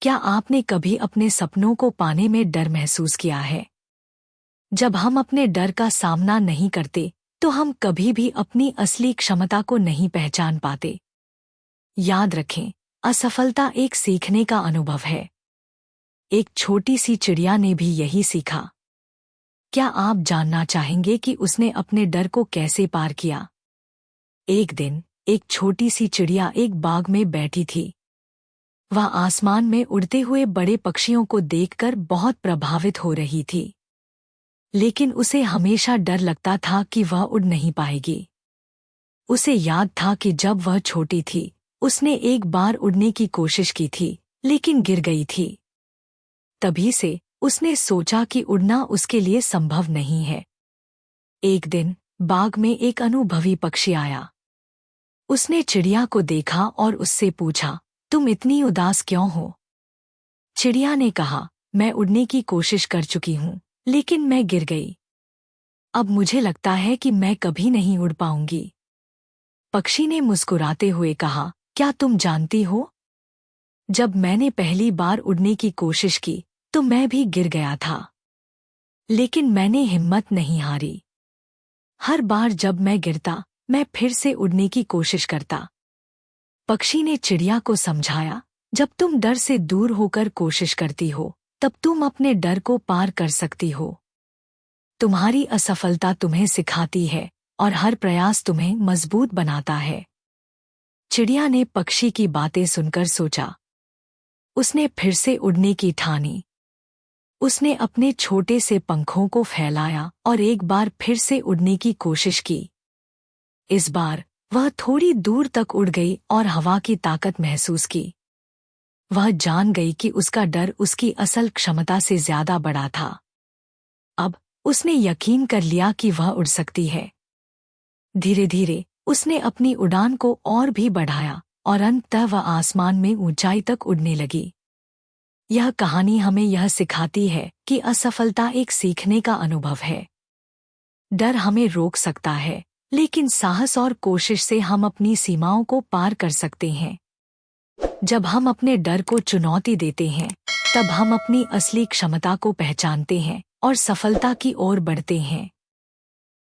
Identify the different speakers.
Speaker 1: क्या आपने कभी अपने सपनों को पाने में डर महसूस किया है? जब हम अपने डर का सामना नहीं करते तो हम कभी भी अपनी असली क्षमता को नहीं पहचान पाते। याद रखें, असफलता एक सीखने का अनुभव है। एक छोटी सी चिड़िया ने भी यही सीखा। क्या आप जानना चाहेंगे कि उसने अपने डर को कैसे पार किया? एक दिन एक छोटी सी चिड़िया एक बाग में बैठी थी। वह आसमान में उड़ते हुए बड़े पक्षियों को देखकर बहुत प्रभावित हो रही थी, लेकिन उसे हमेशा डर लगता था कि वह उड़ नहीं पाएगी। उसे याद था कि जब वह छोटी थी उसने एक बार उड़ने की कोशिश की थी, लेकिन गिर गई थी। तभी से उसने सोचा कि उड़ना उसके लिए संभव नहीं है। एक दिन बाग में एक अनुभवी पक्षी आया। उसने चिड़िया को देखा और उससे पूछा, तुम इतनी उदास क्यों हो? चिड़िया ने कहा, मैं उड़ने की कोशिश कर चुकी हूँ, लेकिन मैं गिर गई। अब मुझे लगता है कि मैं कभी नहीं उड़ पाऊंगी। पक्षी ने मुस्कुराते हुए कहा, क्या तुम जानती हो, जब मैंने पहली बार उड़ने की कोशिश की तो मैं भी गिर गया था, लेकिन मैंने हिम्मत नहीं हारी। हर बार जब मैं गिरता मैं फिर से उड़ने की कोशिश करता। पक्षी ने चिड़िया को समझाया, जब तुम डर से दूर होकर कोशिश करती हो तब तुम अपने डर को पार कर सकती हो। तुम्हारी असफलता तुम्हें सिखाती है और हर प्रयास तुम्हें मजबूत बनाता है। चिड़िया ने पक्षी की बातें सुनकर सोचा। उसने फिर से उड़ने की ठानी। उसने अपने छोटे से पंखों को फैलाया और एक बार फिर से उड़ने की कोशिश की। इस बार वह थोड़ी दूर तक उड़ गई और हवा की ताकत महसूस की। वह जान गई कि उसका डर उसकी असल क्षमता से ज्यादा बड़ा था। अब उसने यकीन कर लिया कि वह उड़ सकती है। धीरे धीरे उसने अपनी उड़ान को और भी बढ़ाया और अंततः वह आसमान में ऊंचाई तक उड़ने लगी। यह कहानी हमें यह सिखाती है कि असफलता एक सीखने का अनुभव है। डर हमें रोक सकता है, लेकिन साहस और कोशिश से हम अपनी सीमाओं को पार कर सकते हैं। जब हम अपने डर को चुनौती देते हैं, तब हम अपनी असली क्षमता को पहचानते हैं और सफलता की ओर बढ़ते हैं।